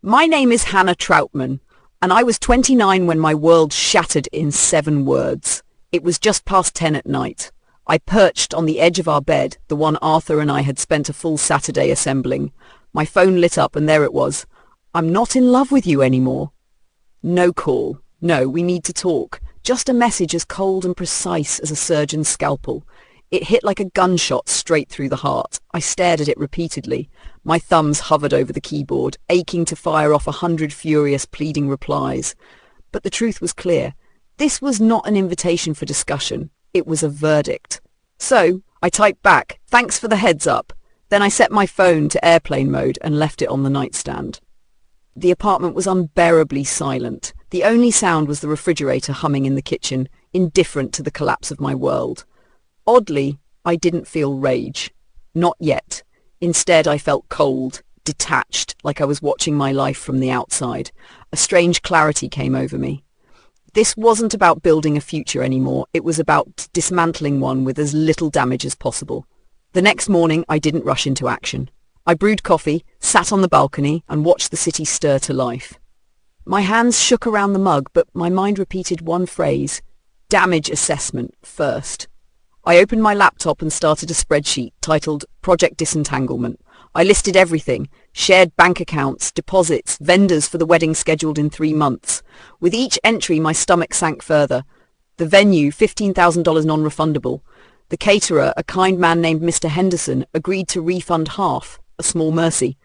My name is Hannah Troutman, and I was 29 when my world shattered in 7 words. It was just past 10 at night. I perched on the edge of our bed, the one Arthur and I had spent a full Saturday assembling. My phone lit up and there it was. "I'm not in love with you anymore." No call. No, we need to talk. Just a message as cold and precise as a surgeon's scalpel. It hit like a gunshot straight through the heart. I stared at it repeatedly. My thumbs hovered over the keyboard, aching to fire off 100 furious, pleading replies. But the truth was clear. This was not an invitation for discussion. It was a verdict. So, I typed back, "Thanks for the heads up." Then I set my phone to airplane mode and left it on the nightstand. The apartment was unbearably silent. The only sound was the refrigerator humming in the kitchen, indifferent to the collapse of my world. Oddly, I didn't feel rage. Not yet. Instead, I felt cold, detached, like I was watching my life from the outside. A strange clarity came over me. This wasn't about building a future anymore. It was about dismantling one with as little damage as possible. The next morning, I didn't rush into action. I brewed coffee, sat on the balcony, and watched the city stir to life. My hands shook around the mug, but my mind repeated one phrase: damage assessment first. I opened my laptop and started a spreadsheet titled Project Disentanglement. I listed everything: shared bank accounts, deposits, vendors for the wedding scheduled in 3 months. With each entry, my stomach sank further. The venue, $15,000 non-refundable. The caterer, a kind man named Mr. Henderson, agreed to refund half, a small mercy.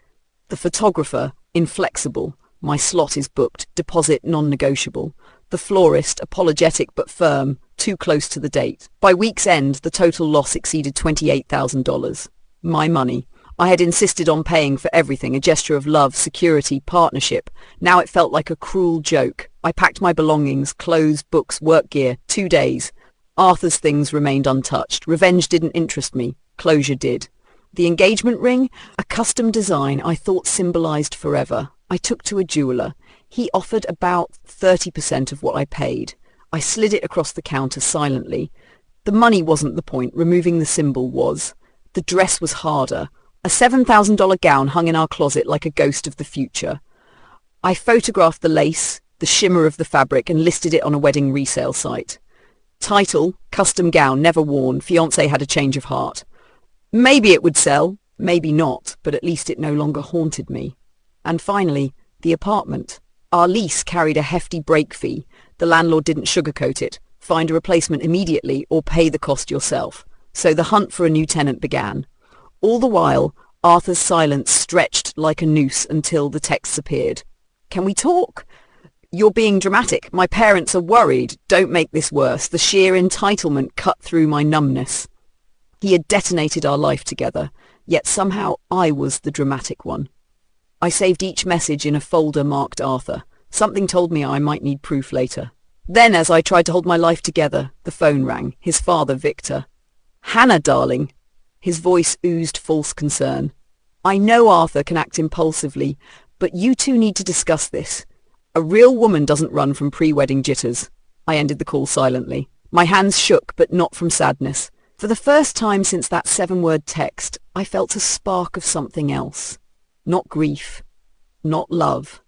The photographer, inflexible. My slot is booked, deposit non-negotiable. The florist, apologetic but firm, too close to the date. By week's end, the total loss exceeded $28,000. My money. I had insisted on paying for everything, a gesture of love, security, partnership. Now it felt like a cruel joke. I packed my belongings, clothes, books, work gear. 2 days. Arthur's things remained untouched. Revenge didn't interest me. Closure did. The engagement ring, a custom design I thought symbolized forever. I took to a jeweler. He offered about 30% of what I paid. I slid it across the counter silently. The money wasn't the point. Removing the symbol was. The dress was harder. A $7,000 gown hung in our closet like a ghost of the future. I photographed the lace, the shimmer of the fabric, and listed it on a wedding resale site. Title: custom gown, never worn. Fiancé had a change of heart. Maybe it would sell, maybe not, but at least it no longer haunted me. And finally, the apartment. Our lease carried a hefty break fee. The landlord didn't sugarcoat it. Find a replacement immediately or pay the cost yourself. So the hunt for a new tenant began. All the while, Arthur's silence stretched like a noose until the texts appeared. "Can we talk?" "You're being dramatic. My parents are worried. Don't make this worse." The sheer entitlement cut through my numbness. He had detonated our life together, yet somehow I was the dramatic one. I saved each message in a folder marked Arthur. Something told me I might need proof later. Then, as I tried to hold my life together, the phone rang. His father, Victor. "Hannah, darling." His voice oozed false concern. "I know Arthur can act impulsively, but you two need to discuss this. A real woman doesn't run from pre-wedding jitters." I ended the call silently. My hands shook, but not from sadness. For the first time since that 7-word text, I felt a spark of something else. Not grief, not love,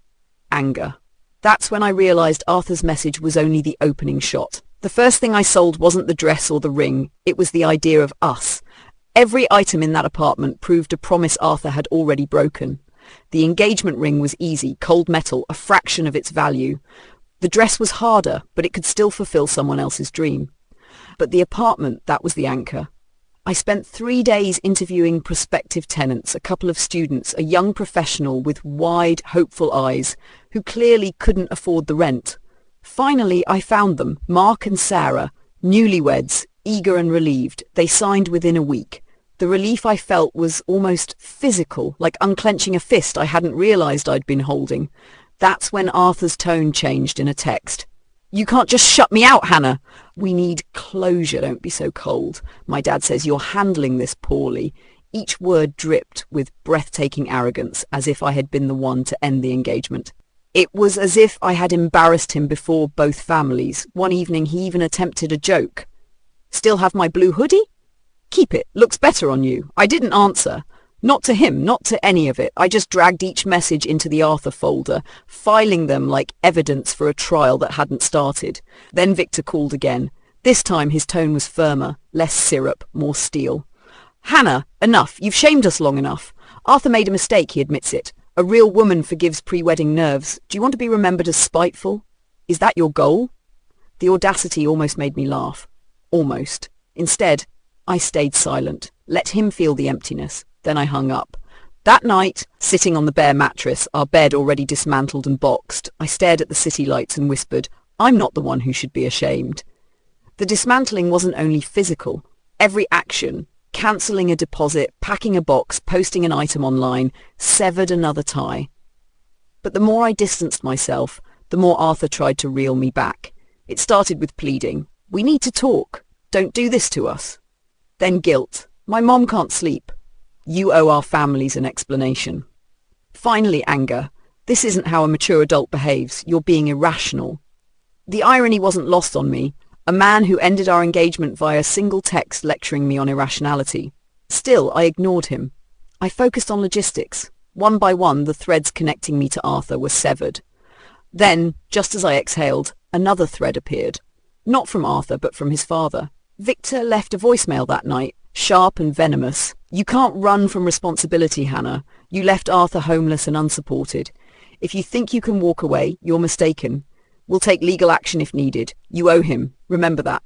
anger. That's when I realized Arthur's message was only the opening shot. The first thing I sold wasn't the dress or the ring, it was the idea of us. Every item in that apartment proved a promise Arthur had already broken. The engagement ring was easy, cold metal, a fraction of its value. The dress was harder, but it could still fulfill someone else's dream. But the apartment, that was the anchor. I spent 3 days interviewing prospective tenants, a couple of students, a young professional with wide, hopeful eyes, who clearly couldn't afford the rent. Finally, I found them, Mark and Sarah, newlyweds, eager and relieved. They signed within a week. The relief I felt was almost physical, like unclenching a fist I hadn't realized I'd been holding. That's when Arthur's tone changed in a text. "You can't just shut me out, Hannah. We need closure, don't be so cold. My dad says you're handling this poorly." Each word dripped with breathtaking arrogance, as if I had been the one to end the engagement. It was as if I had embarrassed him before both families. One evening he even attempted a joke. "Still have my blue hoodie?" "Keep it. Looks better on you." I didn't answer. Not to him, not to any of it. I just dragged each message into the Arthur folder, filing them like evidence for a trial that hadn't started. Then Victor called again. This time his tone was firmer, less syrup, more steel. Hannah, enough. You've shamed us long enough. Arthur made a mistake, he admits it. A real woman forgives pre-wedding nerves. Do you want to be remembered as spiteful? Is that your goal? The audacity almost made me laugh. Almost. Instead, I stayed silent, let him feel the emptiness. Then I hung up. That night, sitting on the bare mattress, our bed already dismantled and boxed, I stared at the city lights and whispered, I'm not the one who should be ashamed. The dismantling wasn't only physical. Every action, cancelling a deposit, packing a box, posting an item online, severed another tie. But the more I distanced myself, the more Arthur tried to reel me back. It started with pleading. We need to talk. Don't do this to us. Then guilt. My mom can't sleep. You owe our families an explanation. Finally, anger. This isn't how a mature adult behaves. You're being irrational. The irony wasn't lost on me. A man who ended our engagement via a single text lecturing me on irrationality. Still, I ignored him. I focused on logistics. One by one, the threads connecting me to Arthur were severed. Then, just as I exhaled, another thread appeared. Not from Arthur, but from his father. Victor left a voicemail that night, sharp and venomous. You can't run from responsibility, Hannah. You left Arthur homeless and unsupported. If you think you can walk away, you're mistaken. We'll take legal action if needed. You owe him. Remember that.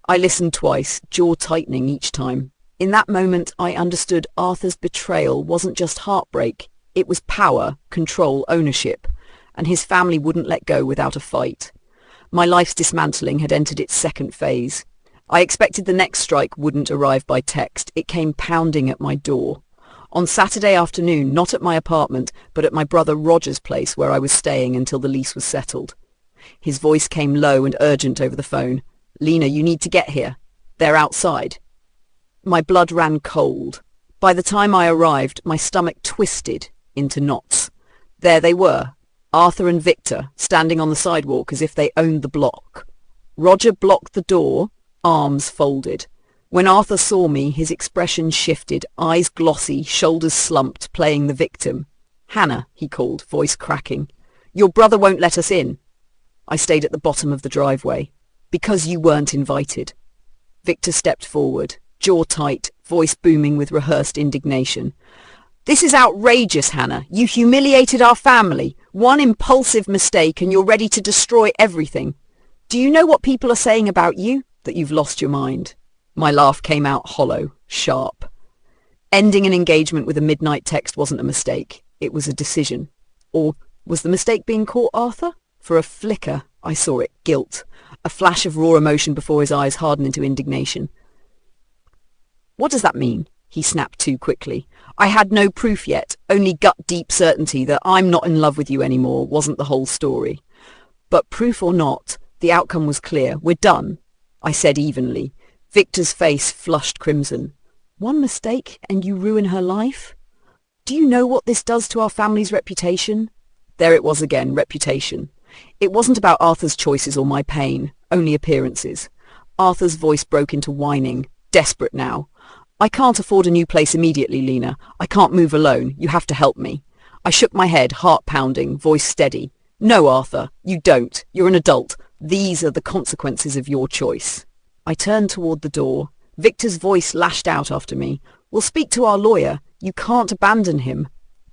I listened twice, jaw tightening each time. In that moment, I understood Arthur's betrayal wasn't just heartbreak. It was power, control, ownership. And his family wouldn't let go without a fight. My life's dismantling had entered its second phase. I expected the next strike wouldn't arrive by text. It came pounding at my door. On Saturday afternoon, not at my apartment, but at my brother Roger's place where I was staying until the lease was settled. His voice came low and urgent over the phone. Lena, you need to get here. They're outside. My blood ran cold. By the time I arrived, my stomach twisted into knots. There they were, Arthur and Victor, standing on the sidewalk as if they owned the block. Roger blocked the door, arms folded. When Arthur saw me, his expression shifted, eyes glossy, shoulders slumped, playing the victim. Hannah, he called, voice cracking. Your brother won't let us in. I stayed at the bottom of the driveway. Because you weren't invited. Victor stepped forward, jaw tight, voice booming with rehearsed indignation. This is outrageous, Hannah. You humiliated our family. One impulsive mistake and you're ready to destroy everything. Do you know what people are saying about you? That you've lost your mind. My laugh came out hollow, sharp. Ending an engagement with a midnight text wasn't a mistake. It was a decision. Or was the mistake being caught, Arthur? For a flicker, I saw it, guilt. A flash of raw emotion before his eyes hardened into indignation. What does that mean? He snapped too quickly. I had no proof yet, only gut-deep certainty that I'm not in love with you anymore wasn't the whole story. But proof or not, the outcome was clear. We're done, I said evenly. Victor's face flushed crimson. One mistake and you ruin her life? Do you know what this does to our family's reputation? There it was again, reputation. It wasn't about Arthur's choices or my pain, only appearances. Arthur's voice broke into whining, desperate now. I can't afford a new place immediately, Lena. I can't move alone. You have to help me. I shook my head, heart pounding, voice steady. No, Arthur, you don't. You're an adult. These are the consequences of your choice. I turned toward the door. Victor's voice lashed out after me. We'll speak to our lawyer. You can't abandon him.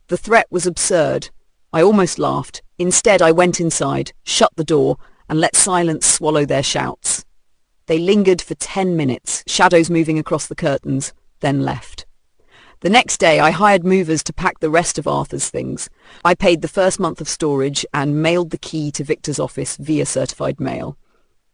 The threat was absurd. I almost laughed. Instead, I went inside, shut the door, and let silence swallow their shouts. They lingered for 10 minutes, shadows moving across the curtains, then left. The next day, I hired movers to pack the rest of Arthur's things. I paid the first month of storage and mailed the key to Victor's office via certified mail.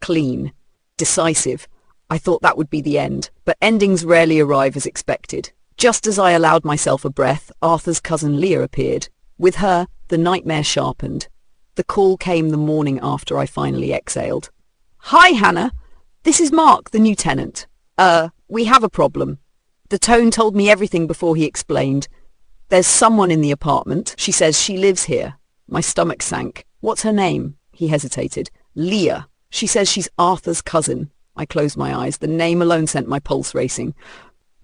Clean. Decisive. I thought that would be the end, but endings rarely arrive as expected. Just as I allowed myself a breath, Arthur's cousin Leah appeared. With her, the nightmare sharpened. The call came the morning after I finally exhaled. Hi, Hannah. This is Mark, the new tenant. We have a problem. The tone told me everything before he explained. There's someone in the apartment. She says she lives here. My stomach sank. What's her name? He hesitated. Leah. She says she's Arthur's cousin. I closed my eyes. The name alone sent my pulse racing.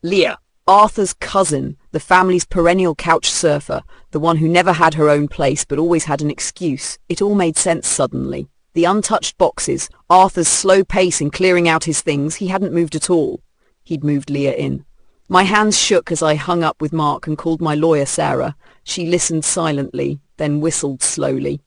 Leah. Arthur's cousin, the family's perennial couch surfer, the one who never had her own place but always had an excuse. It all made sense suddenly. The untouched boxes, Arthur's slow pace in clearing out his things, he hadn't moved at all. He'd moved Leah in. My hands shook as I hung up with Mark and called my lawyer Sarah. She listened silently, then whistled slowly.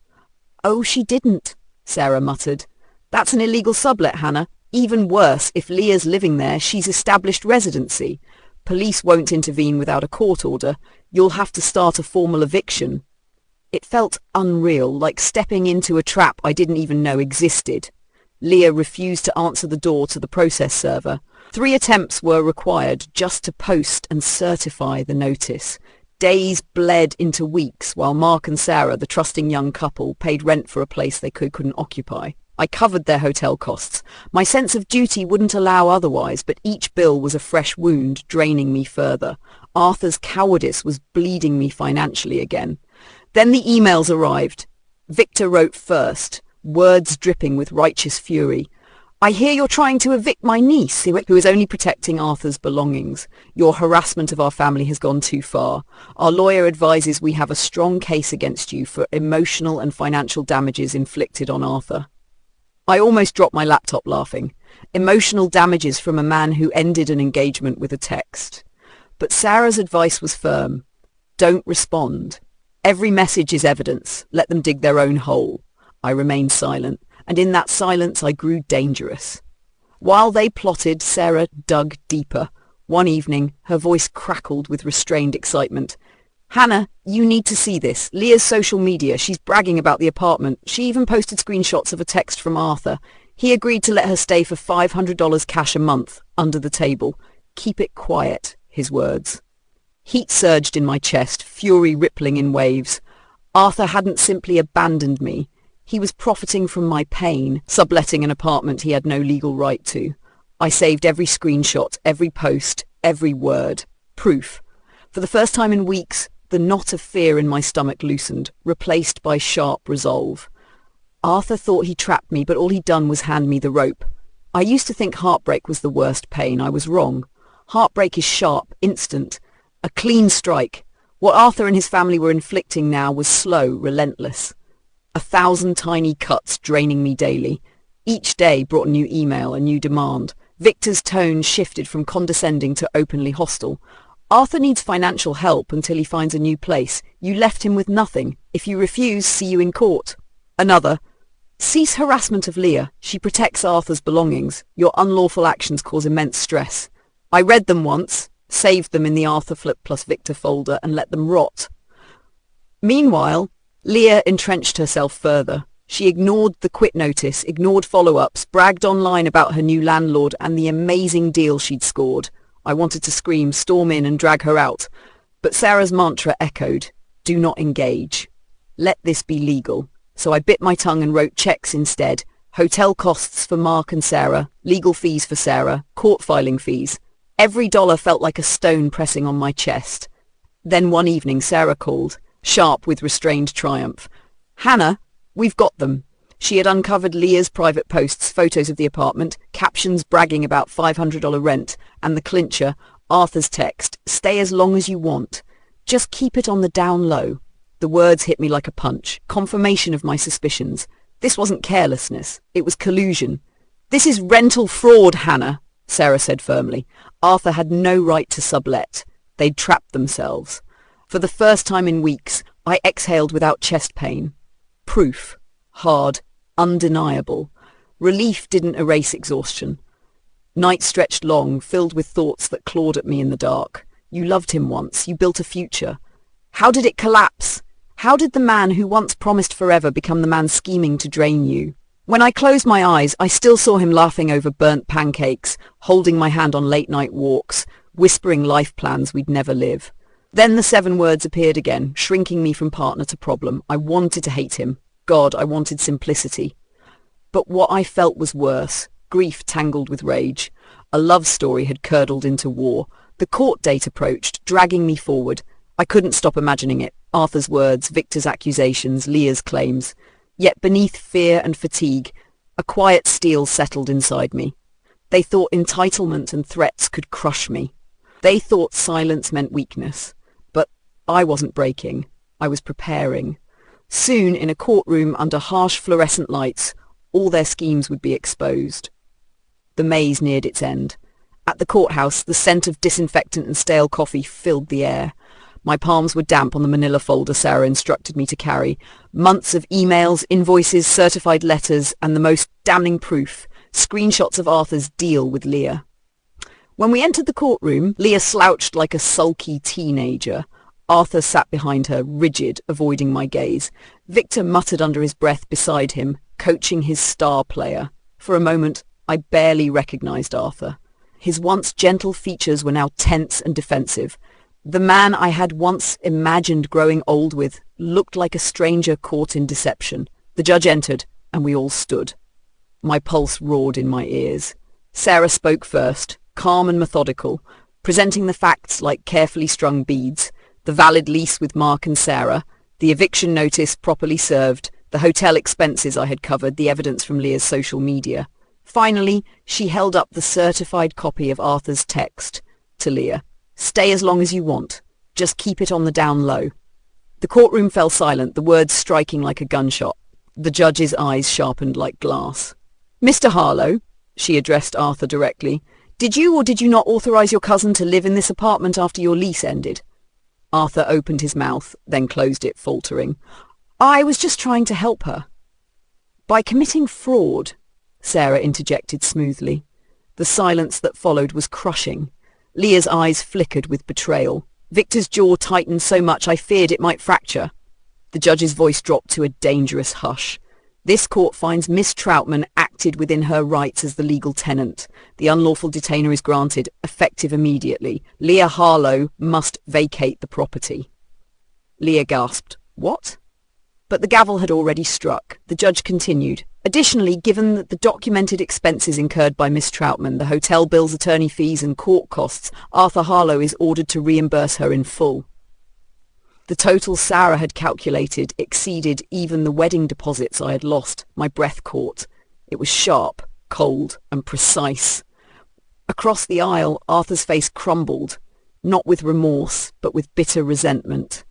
"Oh, she didn't," Sarah muttered. "That's an illegal sublet, Hannah. Even worse, if Leah's living there, she's established residency. Police won't intervene without a court order. You'll have to start a formal eviction." It felt unreal, like stepping into a trap I didn't even know existed. Leah refused to answer the door to the process server. 3 attempts were required just to post and certify the notice. Days bled into weeks while Mark and Sarah, the trusting young couple, paid rent for a place they couldn't occupy. I covered their hotel costs. My sense of duty wouldn't allow otherwise, but each bill was a fresh wound, draining me further. Arthur's cowardice was bleeding me financially again. Then the emails arrived. Victor wrote first, words dripping with righteous fury. "I hear you're trying to evict my niece, who is only protecting Arthur's belongings. Your harassment of our family has gone too far. Our lawyer advises we have a strong case against you for emotional and financial damages inflicted on Arthur." I almost dropped my laptop laughing. Emotional damages from a man who ended an engagement with a text. But Sarah's advice was firm. Don't respond. Every message is evidence. Let them dig their own hole. I remained silent, and in that silence I grew dangerous. While they plotted, Sarah dug deeper. One evening, her voice crackled with restrained excitement. "Hannah, you need to see this. Leah's social media. She's bragging about the apartment. She even posted screenshots of a text from Arthur. He agreed to let her stay for $500 cash a month, under the table. Keep it quiet," his words. Heat surged in my chest, fury rippling in waves. Arthur hadn't simply abandoned me. He was profiting from my pain, subletting an apartment he had no legal right to. I saved every screenshot, every post, every word. Proof. For the first time in weeks, the knot of fear in my stomach loosened, replaced by sharp resolve. Arthur thought he trapped me, but all he'd done was hand me the rope. I used to think heartbreak was the worst pain. I was wrong. Heartbreak is sharp, instant. A clean strike. What Arthur and his family were inflicting now was slow, relentless. 1,000 tiny cuts draining me daily. Each day brought a new email, a new demand. Victor's tone shifted from condescending to openly hostile. "Arthur needs financial help until he finds a new place. You left him with nothing. If you refuse, see you in court." Another. "Cease harassment of Leah. She protects Arthur's belongings. Your unlawful actions cause immense stress." I read them once, saved them in the Arthur Flip plus Victor folder, and let them rot. Meanwhile, Leah entrenched herself further. She ignored the quit notice, ignored follow-ups, bragged online about her new landlord and the amazing deal she'd scored. I wanted to scream, storm in and drag her out. But Sarah's mantra echoed, "Do not engage. Let this be legal." So I bit my tongue and wrote checks instead. Hotel costs for Mark and Sarah, legal fees for Sarah, court filing fees. Every dollar felt like a stone pressing on my chest. Then one evening Sarah called, sharp with restrained triumph. "Hannah, we've got them." She had uncovered Leah's private posts, photos of the apartment, captions bragging about $500 rent, and the clincher, Arthur's text, "Stay as long as you want. Just keep it on the down low." The words hit me like a punch, confirmation of my suspicions. This wasn't carelessness, it was collusion. "This is rental fraud, Hannah," Sarah said firmly. Arthur had no right to sublet. They'd trapped themselves. For the first time in weeks, I exhaled without chest pain. Proof. Hard. Undeniable. Relief didn't erase exhaustion. Nights stretched long, filled with thoughts that clawed at me in the dark. You loved him once. You built a future. How did it collapse? How did the man who once promised forever become the man scheming to drain you? When I closed my eyes, I still saw him laughing over burnt pancakes, holding my hand on late-night walks, whispering life plans we'd never live. Then the 7 words appeared again, shrinking me from partner to problem. I wanted to hate him. God, I wanted simplicity. But what I felt was worse, grief tangled with rage. A love story had curdled into war. The court date approached, dragging me forward. I couldn't stop imagining it. Arthur's words, Victor's accusations, Leah's claims. Yet beneath fear and fatigue, a quiet steel settled inside me. They thought entitlement and threats could crush me. They thought silence meant weakness, but I wasn't breaking. I was preparing. Soon, in a courtroom under harsh fluorescent lights, all their schemes would be exposed. The maze neared its end. At the courthouse, the scent of disinfectant and stale coffee filled the air. My palms were damp on the manila folder Sarah instructed me to carry. Months of emails, invoices, certified letters, and the most damning proof, screenshots of Arthur's deal with Leah. When we entered the courtroom, Leah slouched like a sulky teenager. Arthur sat behind her, rigid, avoiding my gaze. Victor muttered under his breath beside him, coaching his star player. For a moment, I barely recognized Arthur. His once gentle features were now tense and defensive. The man I had once imagined growing old with looked like a stranger caught in deception. The judge entered, and we all stood. My pulse roared in my ears. Sarah spoke first, calm and methodical, presenting the facts like carefully strung beads. The valid lease with Mark and Sarah, the eviction notice properly served, the hotel expenses I had covered, the evidence from Leah's social media. Finally, she held up the certified copy of Arthur's text to Leah. "Stay as long as you want. Just keep it on the down low." The courtroom fell silent, the words striking like a gunshot. The judge's eyes sharpened like glass. "Mr. Harlow," she addressed Arthur directly, "did you or did you not authorize your cousin to live in this apartment after your lease ended?" Arthur opened his mouth, then closed it, faltering. "I was just trying to help her." "By committing fraud," Sarah interjected smoothly. The silence that followed was crushing. Leah's eyes flickered with betrayal. Victor's jaw tightened so much I feared it might fracture. The judge's voice dropped to a dangerous hush. "This court finds Miss Troutman acted within her rights as the legal tenant. The unlawful detainer is granted, effective immediately. Leah Harlow must vacate the property." Leah gasped. "What?" But the gavel had already struck. The judge continued. "Additionally, given that the documented expenses incurred by Miss Troutman, the hotel bills, attorney fees and court costs, Arthur Harlow is ordered to reimburse her in full." The total Sarah had calculated exceeded even the wedding deposits I had lost. My breath caught. It was sharp, cold, and precise. Across the aisle, Arthur's face crumbled, not with remorse, but with bitter resentment.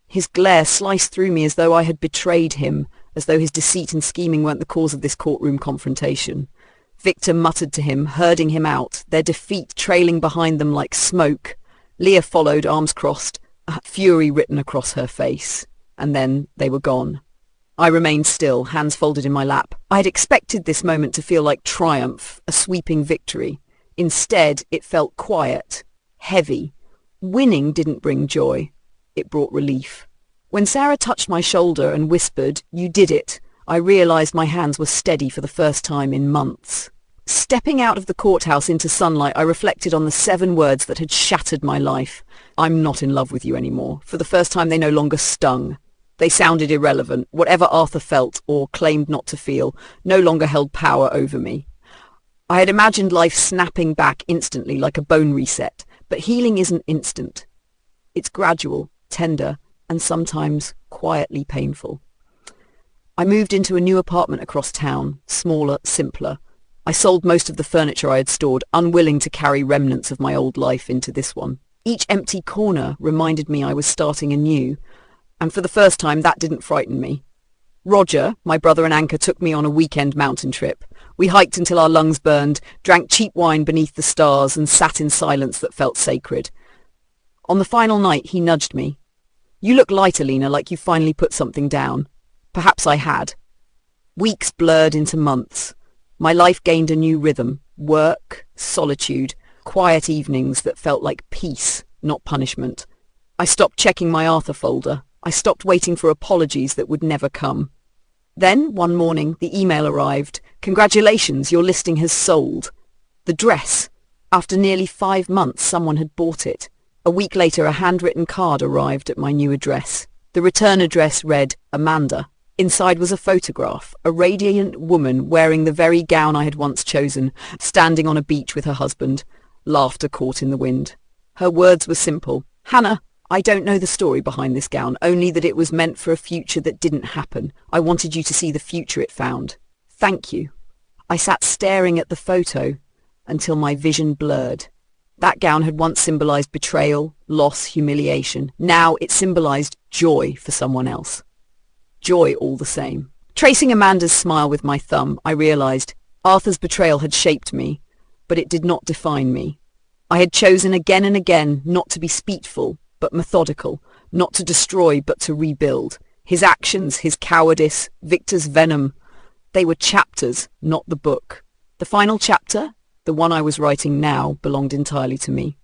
His glare sliced through me as though I had betrayed him, as though his deceit and scheming weren't the cause of this courtroom confrontation. Victor muttered to him, herding him out, their defeat trailing behind them like smoke. Leah followed, arms crossed, fury written across her face. And then they were gone. I remained still, hands folded in my lap. I had expected this moment to feel like triumph, a sweeping victory. Instead, it felt quiet, heavy. Winning didn't bring joy. It brought relief. When Sarah touched my shoulder and whispered, "You did it," I realized my hands were steady for the first time in months. Stepping out of the courthouse into sunlight, I reflected on the 7 words that had shattered my life. "I'm not in love with you anymore." For the first time, they no longer stung. They sounded irrelevant. Whatever Arthur felt, or claimed not to feel, no longer held power over me. I had imagined life snapping back instantly like a bone reset, but healing isn't instant. It's gradual, tender, and sometimes quietly painful. I moved into a new apartment across town, smaller, simpler. I sold most of the furniture I had stored, unwilling to carry remnants of my old life into this one. Each empty corner reminded me I was starting anew, and for the first time that didn't frighten me. Roger, my brother and anchor, took me on a weekend mountain trip. We hiked until our lungs burned, drank cheap wine beneath the stars, and sat in silence that felt sacred. On the final night, he nudged me. "You look lighter, Lena, like you finally put something down." Perhaps I had. Weeks blurred into months. My life gained a new rhythm. Work, solitude, quiet evenings that felt like peace, not punishment. I stopped checking my Arthur folder. I stopped waiting for apologies that would never come. Then, one morning, the email arrived. "Congratulations, your listing has sold." The dress. After nearly 5 months, someone had bought it. A week later, a handwritten card arrived at my new address. The return address read, Amanda. Inside was a photograph, a radiant woman wearing the very gown I had once chosen, standing on a beach with her husband. Laughter caught in the wind. Her words were simple. "Hannah, I don't know the story behind this gown, only that it was meant for a future that didn't happen. I wanted you to see the future it found. Thank you." I sat staring at the photo until my vision blurred. That gown had once symbolized betrayal, loss, humiliation. Now it symbolized joy for someone else. Joy all the same. Tracing Amanda's smile with my thumb, I realized Arthur's betrayal had shaped me, but it did not define me. I had chosen again and again not to be spiteful, but methodical, not to destroy, but to rebuild. His actions, his cowardice, Victor's venom, they were chapters, not the book. The final chapter, the one I was writing now, belonged entirely to me.